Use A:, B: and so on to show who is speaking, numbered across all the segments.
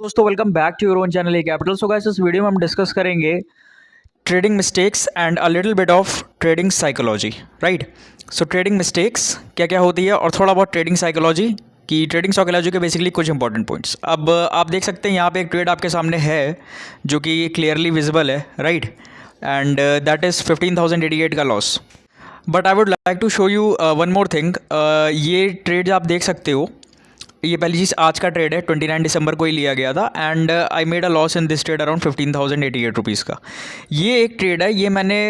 A: दोस्तों welcome back to your own channel A Capital. So guys, इस video में हम डिस्कस करेंगे trading mistakes and a little bit of trading psychology. Right. So trading mistakes क्या क्या होती है और थोड़ा बहुत ट्रेडिंग साइकोलॉजी की ट्रेडिंग साइकोलॉजी के बेसिकली कुछ इंपॉर्टेंट पॉइंट्स। अब आप देख सकते हैं यहाँ पे एक ट्रेड आपके सामने है जो कि क्लियरली विजिबल है। राइट। एंड दैट इज़ 15,088 का loss. But I would like to show you one more thing. ये ट्रेड आप देख सकते हो, ये पहली चीज़ आज का ट्रेड है, 29 दिसंबर को ही लिया गया था and I made a loss in this trade around 15,088 rupees का। ये एक ट्रेड है, ये मैंने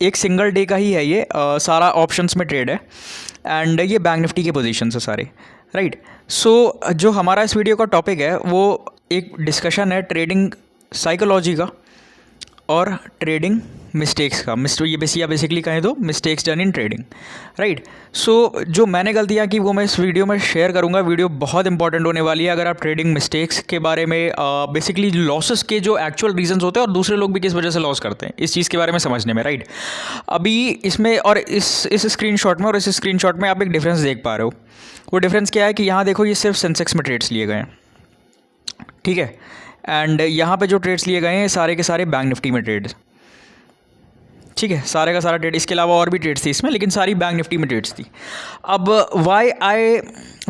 A: एक सिंगल डे का ही है, ये सारा ऑप्शंस में ट्रेड है एंड ये बैंक निफ्टी के पोजीशन है सारे। राइट। सो जो हमारा इस वीडियो का टॉपिक है वो एक डिस्कशन है ट्रेडिंग साइकोलॉजी का और ट्रेडिंग मिस्टेक्स का। ये बेसिकली कहें तो mistakes done in trading. Right. So जो मैंने गलतियाँ की वो मैं इस वीडियो में शेयर करूँगा। वीडियो बहुत इंपॉर्टेंट होने वाली है अगर आप ट्रेडिंग मिस्टेक्स के बारे में, बेसिकली लॉसेस के जो एक्चुअल रीजंस होते हैं और दूसरे लोग भी किस वजह से लॉस करते हैं इस चीज़ के बारे में समझने में। राइट। अभी इसमें और इस स्क्रीनशॉट में और इस स्क्रीनशॉट में आप एक डिफरेंस देख पा रहे हो। वो डिफरेंस क्या है कि यहाँ देखो, ये सिर्फ सेंसेक्स में ट्रेड्स लिए गए हैं, ठीक है, एंड यहाँ पे जो ट्रेड्स लिए गए हैं सारे के सारे बैंक निफ्टी में ट्रेड्स, ठीक है, सारे का सारा ट्रेड। इसके अलावा और भी ट्रेड्स थी इसमें, लेकिन सारी बैंक निफ्टी में ट्रेड्स थी। अब why I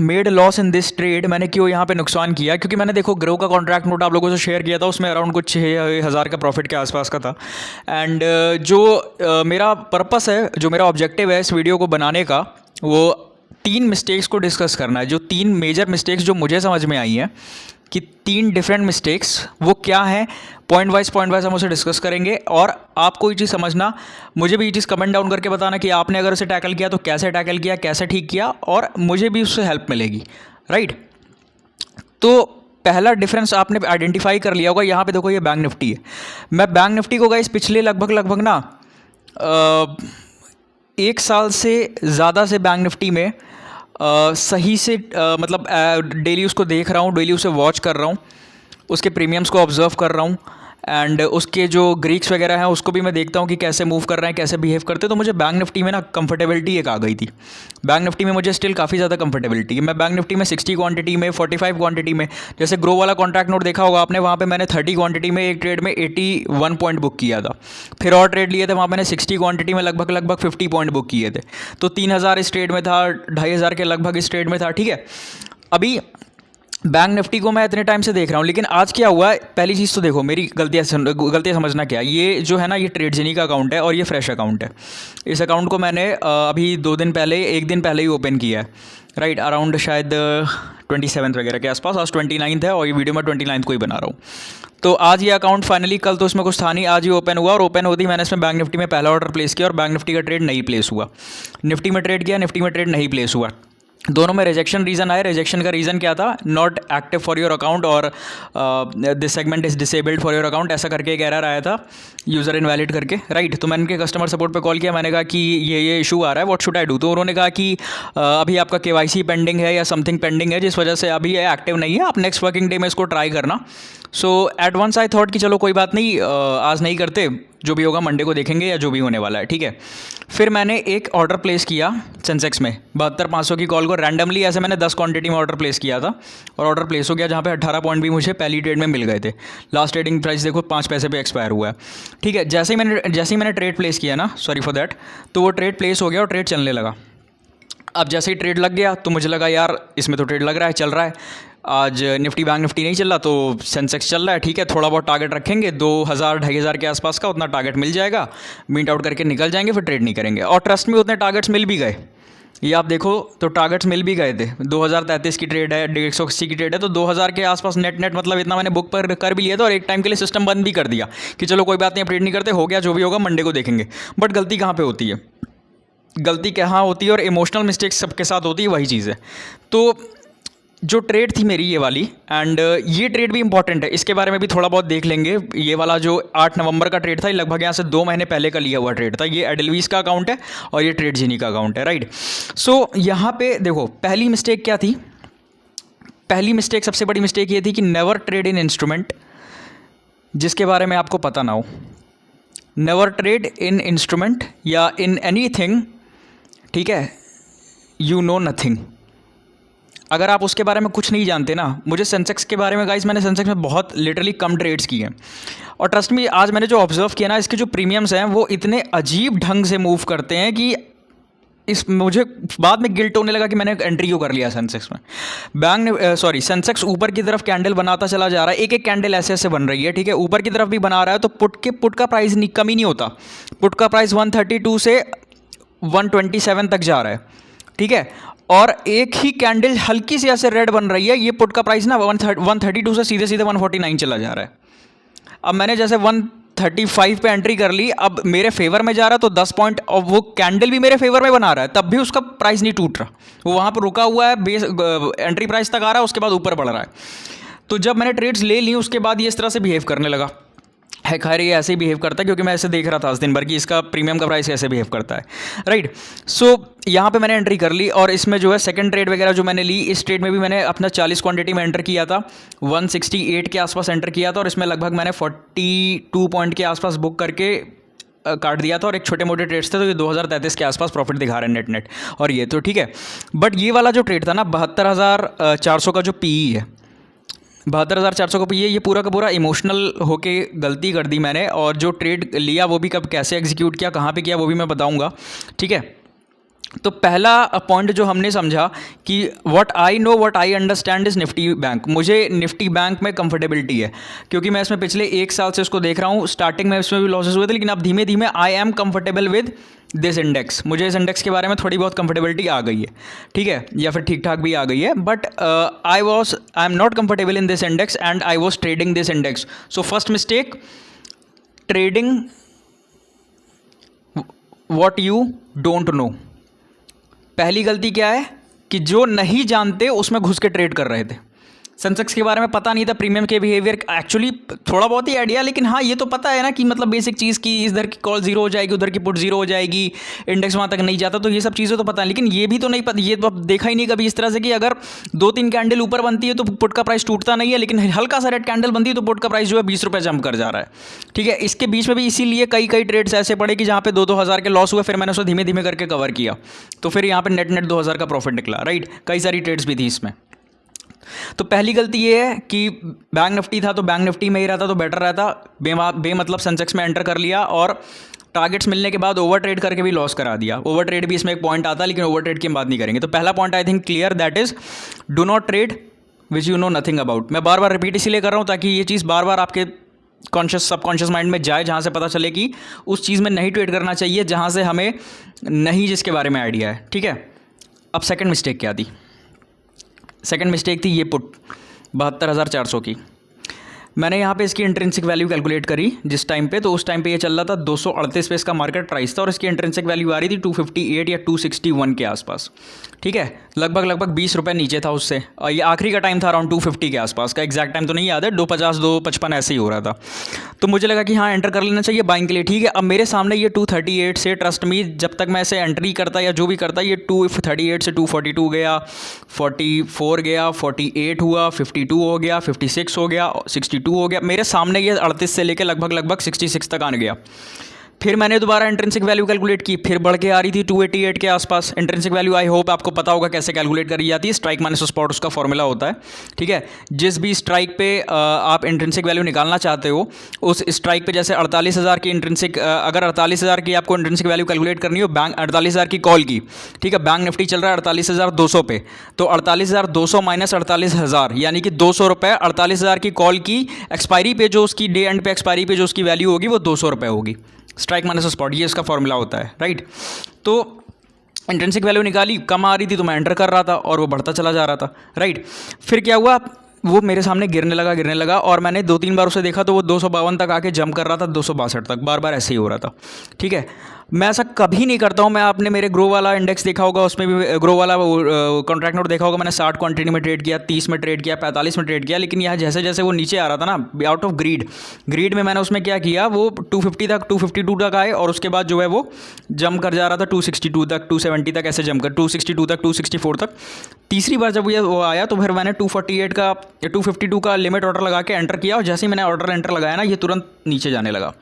A: made loss in this trade, मैंने क्यों यहाँ पे नुकसान किया? क्योंकि मैंने देखो ग्रो का कॉन्ट्रैक्ट नोट आप लोगों से शेयर किया था, उसमें अराउंड कुछ 6,000 का प्रॉफिट के आसपास का था। एंड जो मेरा पर्पस है, जो मेरा ऑब्जेक्टिव है इस वीडियो को बनाने का, वो 3 मिस्टेक्स को डिस्कस करना है। जो 3 मेजर मिस्टेक्स जो मुझे समझ में आई हैं कि 3 डिफरेंट मिस्टेक्स वो क्या हैं, पॉइंट वाइज हम उसे डिस्कस करेंगे। और आपको ये चीज़ समझना, मुझे भी ये चीज़ कमेंट डाउन करके बताना कि आपने अगर उसे टैकल किया तो कैसे टैकल किया, कैसे ठीक किया, और मुझे भी उससे हेल्प मिलेगी। राइट। तो पहला डिफरेंस आपने आइडेंटिफाई कर लिया होगा। यहाँ पे देखो, ये बैंक निफ्टी है। मैं बैंक निफ्टी को गाइस पिछले लगभग ना 1 साल से ज़्यादा से बैंक निफ्टी में सही से मतलब डेली उसको देख रहा हूँ, डेली उसे वॉच कर रहा हूँ, उसके प्रीमियम्स को ऑब्जर्व कर रहा हूँ एंड उसके जो ग्रीक्स वगैरह हैं उसको भी मैं देखता हूँ कि कैसे मूव कर रहे हैं, कैसे बिहेव करते हैं। तो मुझे बैंक निफ्टी में ना कंफर्टेबिलिटी एक आ गई थी। बैंक निफ्टी में मुझे स्टिल काफ़ी ज़्यादा कंफर्टेबिलिटी है। मैं बैंक निफ्टी में 60 क्वांटिटी में, 45 क्वांटिटी में, जैसे ग्रो वाला कॉन्ट्रैक्ट नोट देखा होगा आपने, वहाँ पे मैंने 30 क्वांटिटी में एक ट्रेड में 81 पॉइंट बुक किया था। फिर और ट्रेड लिए थे, वहाँ मैंने 60 क्वांटिटी में लगभग 50 पॉइंट बुक किए थे। तो 3,000 इस ट्रेड में था, 2,500 के लगभग इस ट्रेड में था, ठीक है। अभी बैंक निफ्टी को मैं इतने टाइम से देख रहा हूँ, लेकिन आज क्या हुआ? पहली चीज़ तो देखो, मेरी गलतियाँ समझना क्या, ये जो है ना, ये ट्रेडजेनी का अकाउंट है और ये फ्रेश अकाउंट है। इस अकाउंट को मैंने अभी 2 दिन पहले, 1 दिन पहले ही ओपन किया है। राइट। अराउंड शायद 27 वगैरह के आसपास। आज 29 है और ये वीडियो मैं 29 को ही बना रहा हूँ। तो आज ये अकाउंट फाइनली, कल तो इसमें कुछ था नहीं, आज ही ओपन हुआ और ओपन होती मैंने इसमें बैंक निफ्टी में पहला ऑर्डर प्लेस किया और बैंक निफ्टी का ट्रेड नहीं प्लेस हुआ। निफ्टी में ट्रेड किया, निफ्टी में ट्रेड नहीं प्लेस हुआ। दोनों में रिजेक्शन रीज़न आए। रिजेक्शन का रीज़न क्या था? Not active for your account और this segment is disabled for your account, ऐसा करके एक एरर आया था, यूज़र इनवैलिड करके। राइट। तो मैंने उनके कस्टमर सपोर्ट पे कॉल किया, मैंने कहा कि ये इशू आ रहा है, व्हाट शुड आई डू? तो उन्होंने कहा कि अभी आपका KYC पेंडिंग है या समथिंग पेंडिंग है, जिस वजह से अभी ये एक्टिव नहीं है, आप नेक्स्ट वर्किंग डे में इसको ट्राई करना। सो एट वंस आई थॉट कि चलो कोई बात नहीं, आज नहीं करते, जो भी होगा मंडे को देखेंगे या जो भी होने वाला है, ठीक है। फिर मैंने एक ऑर्डर प्लेस किया सेंसेक्स में 72,500 की कॉल को रैंडमली, ऐसे मैंने 10 क्वांटिटी में ऑर्डर प्लेस किया था और ऑर्डर प्लेस हो गया, जहाँ पे 18 पॉइंट भी मुझे पहली ट्रेड में मिल गए थे। लास्ट ट्रेडिंग प्राइस देखो 5 पैसे पे एक्सपायर हुआ है, ठीक है। जैसे ही मैंने ट्रेड प्लेस किया ना, सॉरी फॉर दैट, तो वो ट्रेड प्लेस हो गया और ट्रेड चलने लगा। अब जैसे ही ट्रेड लग गया तो मुझे लगा यार इसमें तो ट्रेड लग रहा है, चल रहा है। आज निफ्टी बैंक निफ्टी नहीं चल रहा तो सेंसेक्स चल रहा है, ठीक है। थोड़ा बहुत टारगेट रखेंगे, 2,000 2,500 के आसपास का उतना टारगेट मिल जाएगा, मीट आउट करके निकल जाएंगे, फिर ट्रेड नहीं करेंगे। और ट्रस्ट में उतने टारगेट्स मिल भी गए, ये आप देखो तो टारगेट्स मिल भी गए थे। 2,033 की ट्रेड है, 180 की ट्रेड है, तो 2,000 के आसपास नेट मतलब इतना मैंने बुक पर कर भी लिया था और एक टाइम के लिए सिस्टम बंद भी कर दिया कि चलो कोई बात नहीं, ट्रेड नहीं करते, हो गया जो भी होगा मंडे को देखेंगे। बट गलती कहाँ पर होती है? गलती कहाँ होती है? और इमोशनल मिस्टेक्स सबके साथ होती है, वही चीज़ है। तो जो ट्रेड थी मेरी ये वाली, एंड ये ट्रेड भी इंपॉर्टेंट है, इसके बारे में भी थोड़ा बहुत देख लेंगे। ये वाला जो 8 नवंबर का ट्रेड था, लगभग यहाँ से 2 महीने पहले का लिया हुआ ट्रेड था। ये एडलवीज का अकाउंट है और ये ट्रेडजेनी का अकाउंट है। राइट। सो यहाँ पे देखो, पहली मिस्टेक क्या थी? पहली मिस्टेक, सबसे बड़ी मिस्टेक ये थी कि नेवर ट्रेड इन इंस्ट्रूमेंट जिसके बारे में आपको पता ना हो। नेवर ट्रेड इन इंस्ट्रूमेंट या इन एनी थिंग, ठीक है, यू नो नथिंग। अगर आप उसके बारे में कुछ नहीं जानते ना, मुझे सेंसेक्स के बारे में गाइस, मैंने सेंसेक्स में बहुत लिटरली कम ट्रेड्स किए हैं, और ट्रस्ट मी आज मैंने जो ऑब्जर्व किया ना, इसके जो प्रीमियम्स हैं वो इतने अजीब ढंग से मूव करते हैं कि मुझे बाद में गिल्ट होने लगा कि मैंने एंट्री क्यों कर लिया सेंसेक्स में। सेंसेक्स ऊपर की तरफ कैंडल बनाता चला जा रहा है, एक एक कैंडल ऐसे ऐसे बन रही है, ठीक है, ऊपर की तरफ भी बना रहा है, तो पुट का प्राइस कम ही नहीं होता। पुट का प्राइस 132 से 127 तक जा रहा है, ठीक है, और एक ही कैंडल हल्की सी ऐसे रेड बन रही है, ये पुट का प्राइस ना 132 से सीधे सीधे 149 चला जा रहा है। अब मैंने जैसे 135 पे एंट्री कर ली, अब मेरे फेवर में जा रहा है तो 10 पॉइंट, और वो कैंडल भी मेरे फेवर में बना रहा है, तब भी उसका प्राइस नहीं टूट रहा, वो वहाँ पर रुका हुआ है, बेस एंट्री प्राइस तक आ रहा है, उसके बाद ऊपर बढ़ रहा है। तो जब मैंने ट्रेड्स ले ली उसके बाद ये इस तरह से बिहेव करने लगा है। खैर ये ऐसे ही बिहेव करता है क्योंकि मैं ऐसे देख रहा था आज दिन भर कि इसका प्रीमियम का प्राइस ऐसे बिहेव करता है, राइट। सो यहाँ पे मैंने एंट्री कर ली, और इसमें जो है सेकंड ट्रेड वगैरह जो मैंने ली, इस ट्रेड में भी मैंने अपना 40 क्वांटिटी में एंटर किया था, 168 के आसपास एंटर किया था, और इसमें लगभग मैंने 42 पॉइंट के आसपास बुक करके काट दिया था, और एक छोटे मोटे ट्रेड्स थे, तो ये 2033 के आसपास प्रॉफिट दिखा रहे हैं नेट। और ये तो ठीक है, बट ये वाला जो ट्रेड था ना 72,400 का जो पीई है, 72,400 का पीई है, ये पूरा का पूरा इमोशनल होके गलती कर दी मैंने, और जो ट्रेड लिया वो भी कब कैसे एग्जीक्यूट किया, कहाँ पे किया, वो भी मैं बताऊंगा, ठीक है। तो पहला पॉइंट जो हमने समझा कि what I understand is Nifty bank. मुझे निफ्टी बैंक में कंफर्टेबिलिटी है क्योंकि मैं इसमें पिछले 1 साल से इसको देख रहा हूँ। स्टार्टिंग में इसमें भी लॉसेस हुए थे, लेकिन अब धीमे धीमे I am comfortable with this index. मुझे इस इंडेक्स के बारे में थोड़ी बहुत कंफर्टेबिलिटी आ गई है, ठीक है, या फिर ठीक ठाक भी आ गई है, but I am not comfortable in this index and I was trading this index. So first mistake, trading what you don't know. पहली गलती क्या है कि जो नहीं जानते उसमें घुस के ट्रेड कर रहे थे। सेंसेक्स के बारे में पता नहीं था, प्रीमियम के बिहेवियर एक्चुअली थोड़ा बहुत ही आइडिया, लेकिन हाँ ये तो पता है ना कि मतलब बेसिक चीज़ की इधर की कॉल जीरो हो जाएगी, उधर की पुट जीरो हो जाएगी, इंडेक्स वहाँ तक नहीं जाता, तो ये सब चीज़ें तो पता है, लेकिन ये भी तो नहीं पता, ये तो अब देखा ही नहीं कभी इस तरह से कि अगर 2-3 कैंडल ऊपर बनती है तो पुट का प्राइस टूटता नहीं है, लेकिन हल्का सा रेड कैंडल बनती है तो पुट का प्राइस जो है 20 रुपये जंप कर जा रहा है, ठीक है। इसके बीच में भी इसीलिए कई ट्रेड्स ऐसे पड़े कि जहाँ पे 2-2 हज़ार के लॉस हुए, फिर मैंने उसे धीमे धीमे करके कवर किया, तो फिर यहाँ पे नेट 2,000 का प्रॉफिट निकला, राइट। कई सारी ट्रेड्स भी थी इसमें। तो पहली गलती ये है कि बैंक निफ्टी था तो बैंक निफ्टी में ही रहता तो बेटर रहता, बेमतलब सेंसेक्स में एंटर कर लिया और टारगेट्स मिलने के बाद ओवर ट्रेड करके भी लॉस करा दिया। ओवर ट्रेड भी इसमें एक पॉइंट आता है, लेकिन ओवर ट्रेड की हम बात नहीं करेंगे। तो पहला point I think clear, that is do not trade which you know nothing about. मैं बार बार रिपीट इसीलिए कर रहा हूँ ताकि ये चीज़ बार बार आपके सबकॉन्शियस माइंड में जाए, जहाँ से पता चले कि उस चीज़ में नहीं ट्रेड करना चाहिए जहाँ से हमें नहीं जिसके बारे में आइडिया है, ठीक है। अब सेकंड मिस्टेक क्या थी? सेकंड मिस्टेक थी ये पुट 72,400 की। मैंने यहाँ पे इसकी इंट्रिंसिक वैल्यू कैलकुलेट करी जिस टाइम पे, तो उस टाइम पे ये चल रहा था 238 पे इसका मार्केट प्राइस था और इसकी इंट्रिंसिक वैल्यू आ रही थी 258 या 261 के आसपास, ठीक है। लगभग 20 रुपये नीचे था उससे, और ये आखिरी का टाइम था अराउंड 250 के आसपास का, एग्जैक्ट टाइम तो नहीं याद है, 250 255 ऐसे ही हो रहा था। तो मुझे लगा कि हाँ एंटर कर लेना चाहिए बाइंग के लिए, ठीक है। अब मेरे सामने ये 238 से, ट्रस्ट मी, जब तक मैं ऐसे एंट्री करता या जो भी करता, ये 238 से 242 गया, 44 गया, 48 हुआ, 52 हो गया, 56 हो गया, 62 हो गया। मेरे सामने ये 38 से लेकर लगभग 66 तक आने गया। फिर मैंने दोबारा इंट्रिंसिक वैल्यू कैलकुलेट की, फिर बढ़ के आ रही थी 288 के आसपास। इंट्रिंसिक वैल्यू आई होप आपको पता होगा कैसे कैलकुलेट करी जाती है, स्ट्राइक माइनस स्पॉट उसका फॉर्मूला होता है, ठीक है। जिस भी स्ट्राइक पे आप इंट्रिंसिक वैल्यू निकालना चाहते हो, उस स्ट्राइक पे जैसे 48,000 की इंट्रिंसिक, अगर 48,000 की आपको इंट्रिंसिक वैल्यू कैलकुलेट करनी हो, बैंक 48,000 की कॉल की, ठीक है, बैंक निफ्टी चल रहा है 48,200 पे, तो 48,200 माइनस 48,000 यानी कि 200 रुपये। 48,000 की कॉल की एक्सपायरी पे जो उसकी डे एंड पे एक्सपायरी पे जो उसकी वैल्यू होगी वो 200 रुपये होगी, स्ट्राइक माइनस स्पॉट, ये इसका फॉर्मूला होता है, राइट। तो इंट्रिंसिक वैल्यू निकाली, कम आ रही थी तो मैं एंटर कर रहा था और वो बढ़ता चला जा रहा था, राइट। फिर क्या हुआ, वो मेरे सामने गिरने लगा और मैंने 2-3 बार उसे देखा तो वो 252 तक आके जंप कर रहा था, 262 तक, बार ऐसे ही हो रहा था, ठीक है। मैं ऐसा कभी नहीं करता हूँ। मैं आपने मेरे ग्रो वाला इंडेक्स देखा होगा, उसमें भी ग्रो वाला कॉन्ट्रैक्ट नोट देखा होगा, मैंने 60 क्वांटिटी में ट्रेड किया, 30 में ट्रेड किया, 45 में ट्रेड किया, लेकिन यहाँ जैसे जैसे वो नीचे आ रहा था ना, आउट ऑफ ग्रीड में मैंने उसमें क्या किया, वो 250 तक 252 तक आए और उसके बाद जो है वो जंप कर जा रहा था 262 तक, 270 तक, ऐसे जंप कर 262 तक, 264 तक। तीसरी बार जब वो आया तो फिर मैंने 248 का या 252 का लिमिट ऑर्डर लगा के एंटर किया, और जैसे ही मैंने ऑर्डर एंटर लगाया ना, ये तुरंत नीचे जाने लगा।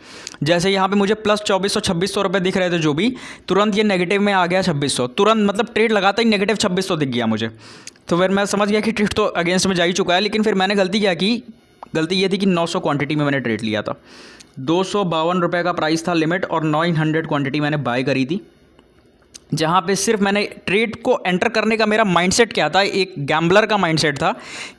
A: जैसे यहाँ पे मुझे प्लस 2400-2600 रुपये दिख देख रहे थे जो भी, तुरंत ये नेगेटिव में आ गया 2600, तुरंत मतलब ट्रेड लगाता ही नेगेटिव 2600 दिख गया मुझे। तो फिर मैं समझ गया कि ट्रेड तो अगेंस्ट में जा ही चुका है। लेकिन फिर मैंने गलती क्या की, गलती ये थी कि 900 क्वांटिटी में मैंने ट्रेड लिया था। 252 रुपये का प्राइस था लिमिट और 900 क्वांटिटी मैंने बाय करी थी, जहाँ पे सिर्फ मैंने ट्रेड को एंटर करने का मेरा माइंडसेट क्या था, एक गैम्बलर का माइंडसेट था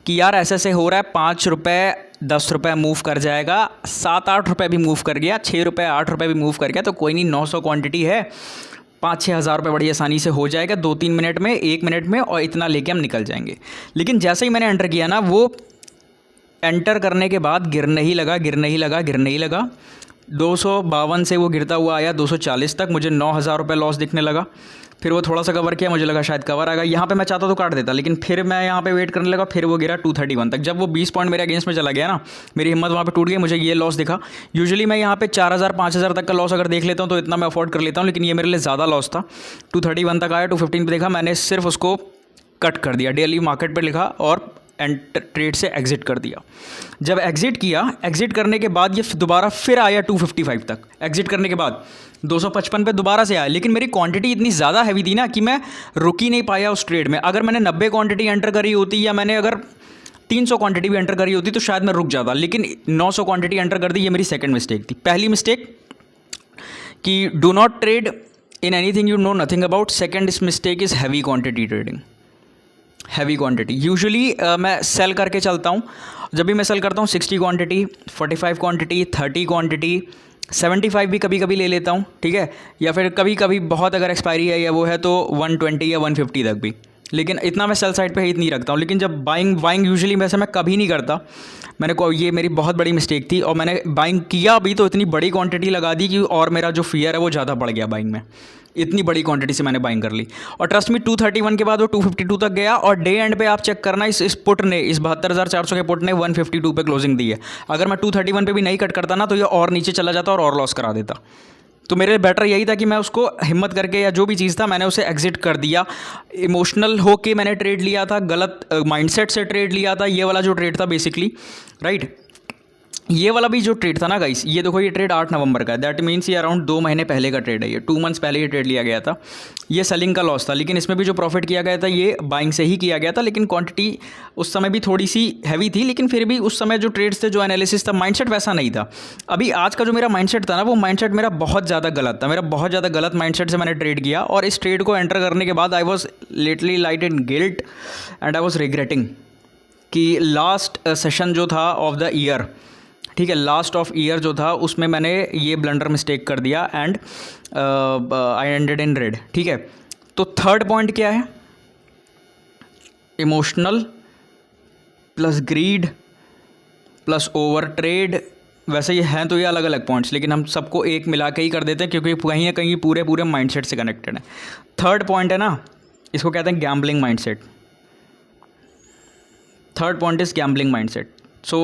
A: कि यार ऐसे ऐसे हो रहा है, 5 रुपये 10 रुपये मूव कर जाएगा, 7-8 रुपये भी मूव कर गया, 6 रुपये 8 रुपये भी मूव कर गया, तो कोई नहीं, 900 क्वांटिटी है, 5-6 हज़ार रुपये बड़ी आसानी से हो जाएगा 2-3 मिनट में, 1 मिनट में, और इतना लेके हम निकल जाएंगे। लेकिन जैसे ही मैंने एंटर किया ना, वो एंटर करने के बाद गिरने ही लगा, गिरने ही लगा, गिरने ही लगा। 252 से वो गिरता हुआ आया 240 तक, मुझे 9,000 रुपये लॉस दिखने लगा। फिर वो थोड़ा सा कवर किया, मुझे लगा शायद कवर आएगा, यहाँ पे मैं चाहता तो काट देता, लेकिन फिर मैं यहाँ पे वेट करने लगा, फिर वो गिरा 231 तक। जब वो 20 पॉइंट मेरे अगेंस्ट में चला गया ना, मेरी हिम्मत वहाँ पे टूट गई, मुझे ये लॉस दिखा। यूजुअली मैं यहाँ पे 4,000-5,000 तक का लॉस अगर देख लेता हूँ तो इतना मैं अफोर्ड कर लेता हूँ, लेकिन ये मेरे लिए ज़्यादा लॉस था। 231 तक आया, 215 पे देखा, मैंने सिर्फ उसको कट कर दिया, डेली मार्केट पर लिखा और एंड ट्रेड से एग्जिट कर दिया। जब एग्जिट किया, एग्जिट करने के बाद ये दोबारा फिर आया 255 तक, एग्जिट करने के बाद 255 पे दोबारा से आया। लेकिन मेरी क्वांटिटी इतनी ज़्यादा हैवी थी ना कि मैं रुक ही नहीं पाया उस ट्रेड में। अगर मैंने 90 क्वांटिटी एंटर करी होती या मैंने अगर 300 क्वांटिटी भी एंटर करी होती तो शायद मैं रुक जाता, लेकिन 900 क्वांटिटी एंटर कर दी। ये मेरी सेकंड मिस्टेक थी। पहली मिस्टेक कि do not trade in anything you know nothing about. Second mistake is heavy quantity trading. Heavy quantity usually मैं सेल करके चलता हूँ। जब भी मैं सेल करता हूँ 60 क्वांटिटी, 45 क्वांटिटी, 30 क्वांटिटी, 75 भी कभी कभी ले लेता हूँ, ठीक है, या फिर कभी कभी बहुत अगर एक्सपायरी है या वो है तो 120 या 150 तक भी, लेकिन इतना मैं सेल साइड पे हित नहीं रखता हूँ। लेकिन जब बाइंग यूजुअली वैसे मैं कभी नहीं करता। ये मेरी बहुत बड़ी मिस्टेक थी और मैंने बाइंग किया भी तो इतनी बड़ी क्वांटिटी लगा दी कि और मेरा जो फियर है वो ज़्यादा बढ़ गया बाइंग में। इतनी बड़ी क्वांटिटी से मैंने बाइंग कर ली और ट्रस्ट मी 231 के बाद वो 252 तक गया और डे एंड पे आप चेक करना, इस पुट ने, इस 72,400 के पुट ने 152 पे क्लोजिंग दी है। अगर मैं 231 पे भी नहीं कट करता ना तो ये और नीचे चला जाता और लॉस करा देता। तो मेरे लिए बेटर यही था कि मैं उसको हिम्मत करके या जो भी चीज़ था मैंने उसे एग्जिट कर दिया। इमोशनल हो के मैंने ट्रेड लिया था, गलत माइंडसेट से ट्रेड लिया था। ये वाला जो ट्रेड था बेसिकली, राइट, ये वाला भी जो ट्रेड था ना गाइस, ये देखो ये ट्रेड 8 नवंबर का है। दैट मीन्स ये अराउंड 2 महीने पहले का ट्रेड है। ये 2 मंथ्स पहले ये ट्रेड लिया गया था। ये सेलिंग का लॉस था, लेकिन इसमें भी जो प्रॉफिट किया गया था ये बाइंग से ही किया गया था। लेकिन क्वांटिटी उस समय भी थोड़ी सी हैवी थी, लेकिन फिर भी उस समय जो ट्रेड्स थे, जो एनालिसिस था, माइंडसेट वैसा नहीं था। अभी आज का जो मेरा माइंडसेट था ना, वो माइंडसेट मेरा बहुत ज़्यादा गलत था। मेरा बहुत ज़्यादा गलत माइंडसेट से मैंने ट्रेड किया और इस ट्रेड को एंटर करने के बाद I was literally light in guilt and I was regretting कि लास्ट सेशन जो था ऑफ द ईयर, ठीक है, लास्ट ऑफ ईयर जो था उसमें मैंने ये ब्लंडर मिस्टेक कर दिया and I ended in red, ठीक है। तो थर्ड पॉइंट क्या है? Emotional plus greed plus over trade. वैसे ये हैं तो ये अलग अलग पॉइंट्स, लेकिन हम सबको एक मिला के ही कर देते हैं क्योंकि कहीं ना कहीं पूरे पूरे माइंडसेट से कनेक्टेड है। थर्ड पॉइंट है ना, इसको कहते हैं gambling mindset. Third point is gambling mindset. So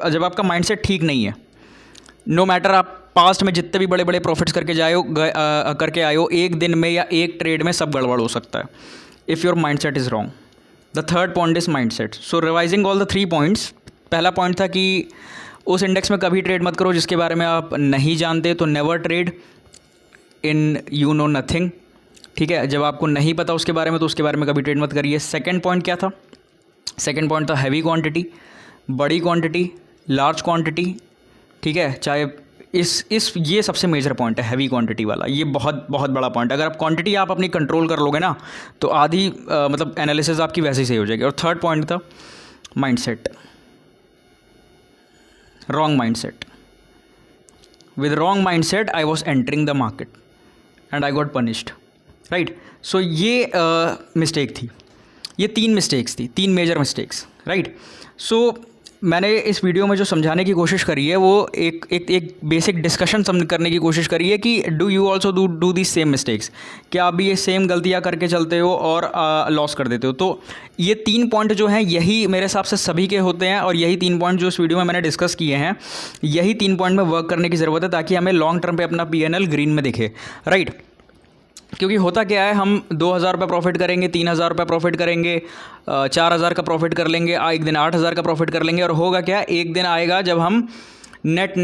A: जब आपका माइंडसेट ठीक नहीं है, नो मैटर आप पास्ट में जितने भी बड़े बड़े प्रॉफिट्स करके आए हो, एक दिन में या एक ट्रेड में सब गड़बड़ हो सकता है if your mindset is wrong. The third point is mindset. So revising all the 3 points. पहला पॉइंट था कि उस इंडेक्स में कभी ट्रेड मत करो जिसके बारे में आप नहीं जानते, तो never trade in you know nothing, ठीक है। जब आपको नहीं पता उसके बारे में तो उसके बारे में कभी ट्रेड मत करिए। सेकंड पॉइंट क्या था? सेकंड पॉइंट था हैवी क्वांटिटी, बड़ी क्वांटिटी, लार्ज क्वांटिटी, ठीक है। चाहे ये सबसे मेजर पॉइंट है हैवी क्वांटिटी वाला। ये बहुत बहुत बड़ा पॉइंट है। अगर आप क्वांटिटी आप अपनी कंट्रोल कर लोगे ना तो आधी मतलब एनालिसिस आपकी वैसे ही सही हो जाएगी। और थर्ड पॉइंट था mindset, wrong mindset. With wrong mindset I was entering the market and I got punished, right. So ये मिस्टेक थी। ये 3 मिस्टेक्स थी, 3 मेजर मिस्टेक्स, राइट। सो मैंने इस वीडियो में जो समझाने की कोशिश करी है वो एक बेसिक डिस्कशन करने की कोशिश करी है कि do you also do the same mistakes. क्या आप भी ये सेम गलतियां करके चलते हो और लॉस कर देते हो? तो ये 3 पॉइंट जो हैं यही मेरे हिसाब से सभी के होते हैं और यही 3 पॉइंट जो इस वीडियो में मैंने डिस्कस किए हैं, यही 3 पॉइंट में वर्क करने की ज़रूरत है ताकि हमें लॉन्ग टर्म पर अपना PNL ग्रीन में दिखे, राइट। क्योंकि होता क्या है, हम 2,000 रुपये प्रॉफिट करेंगे, 3,000 रुपये प्रॉफिट करेंगे, 4,000 का प्रॉफिट कर लेंगे, एक दिन 8,000 का प्रॉफिट कर लेंगे और होगा क्या, एक दिन आएगा जब हम नेट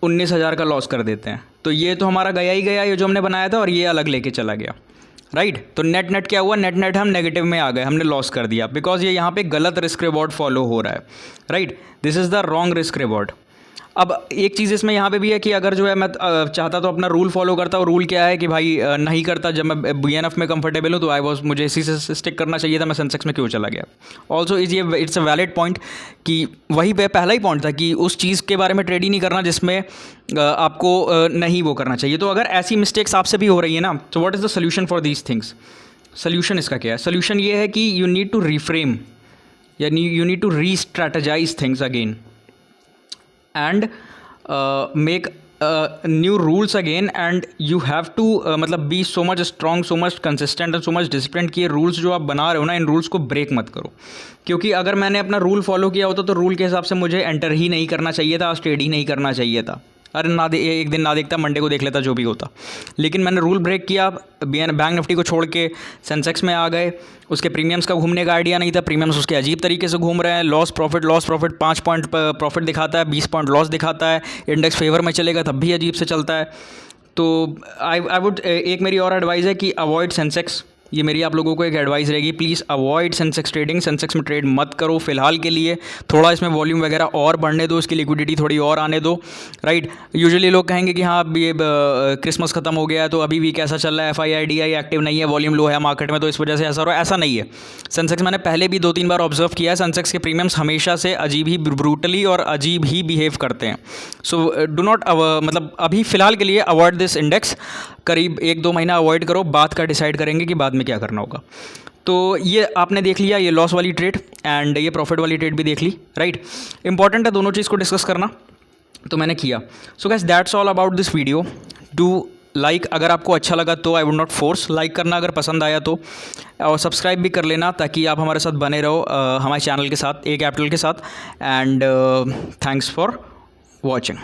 A: 19,000 का लॉस कर देते हैं, तो ये तो हमारा गया ही गया, ये जो हमने बनाया था, और ये अलग लेके चला गया, राइट। तो नेट नेट क्या हुआ, नेट नेट हम नेगेटिव में आ गए, हमने लॉस कर दिया, बिकॉज ये यहाँ पे गलत रिस्क रिवॉर्ड फॉलो हो रहा है, right. This is the wrong risk reward. अब एक चीज़ इसमें यहाँ पे भी है कि अगर जो है मैं चाहता तो अपना रूल फॉलो करता, और रूल क्या है कि भाई नहीं करता, जब मैं BNF में कंफर्टेबल हूँ तो मुझे इसी से स्टिक करना चाहिए था, मैं सेंसेक्स में क्यों चला गया। Also it's a valid point कि वही पे पहला ही पॉइंट था कि उस चीज़ के बारे में ट्रेड ही नहीं करना जिसमें आपको नहीं वो करना चाहिए। तो अगर ऐसी मिस्टेक्स आपसे भी हो रही है ना, तो what is the solution for these things. Solution इसका क्या है, सोल्यूशन ये है कि यू नीड टू रिफ्रेम, यानी you need to restrategize things again and make new rules again, and you have to मतलब be so much strong, so much consistent and so much disciplined कि ये rules जो आप बना रहे हो ना, इन rules को break मत करो। क्योंकि अगर मैंने अपना रूल फॉलो किया होता तो रूल के हिसाब से मुझे एंटर ही नहीं करना चाहिए था, आज ट्रेड ही नहीं करना चाहिए था। अरे एक दिन ना देखता, मंडे को देख लेता, जो भी होता। लेकिन मैंने रूल ब्रेक किया, बैंक निफ्टी को छोड़ के सेंसेक्स में आ गए, उसके प्रीमियम्स का घूमने का आइडिया नहीं था, प्रीमियम्स उसके अजीब तरीके से घूम रहे हैं, लॉस प्रॉफिट 5 पॉइंट प्रॉफिट दिखाता है, 20 पॉइंट लॉस दिखाता है, इंडेक्स फेवर में चलेगा तब भी अजीब से चलता है। तो आई वुड, एक मेरी और एडवाइस है कि अवॉइड सेंसेक्स। ये मेरी आप लोगों को एक एडवाइस रहेगी, please avoid Sensex trading, Sensex में ट्रेड मत करो फ़िलहाल के लिए। थोड़ा इसमें वॉल्यूम वगैरह और बढ़ने दो, इसकी लिक्विडिटी थोड़ी और आने दो, राइट। यूजुअली लोग कहेंगे कि हाँ अब ये क्रिसमस ख़त्म हो गया है तो अभी भी कैसा चल रहा है, FII एक्टिव नहीं है, वॉल्यूम लो है मार्केट में, तो इस वजह से ऐसा हो रहा है। ऐसा नहीं है। सेंसेक्स मैंने पहले भी 2-3 बार ऑब्जर्व किया है, सेंसेक्स के प्रीमियम्स हमेशा से अजीब ही ब्रूटली और अजीब ही बिहेव करते हैं। सो डू नॉट मतलब अभी फ़िलहाल के लिए अवॉइड दिस इंडेक्स, करीब 1-2 महीना अवॉइड करो, बाद का डिसाइड करेंगे कि बाद में क्या करना होगा। तो ये आपने देख लिया, ये लॉस वाली ट्रेड एंड ये प्रॉफिट वाली ट्रेड भी देख ली, राइट। इंपॉर्टेंट है दोनों चीज़ को डिस्कस करना, तो मैंने किया। So guys that's all about this video. Do like अगर आपको अच्छा लगा तो, I would not force, like करना अगर पसंद आया तो, और सब्सक्राइब भी कर लेना ताकि आप हमारे साथ बने रहो हमारे चैनल के साथ, A कैपिटल के साथ। And thanks for watching.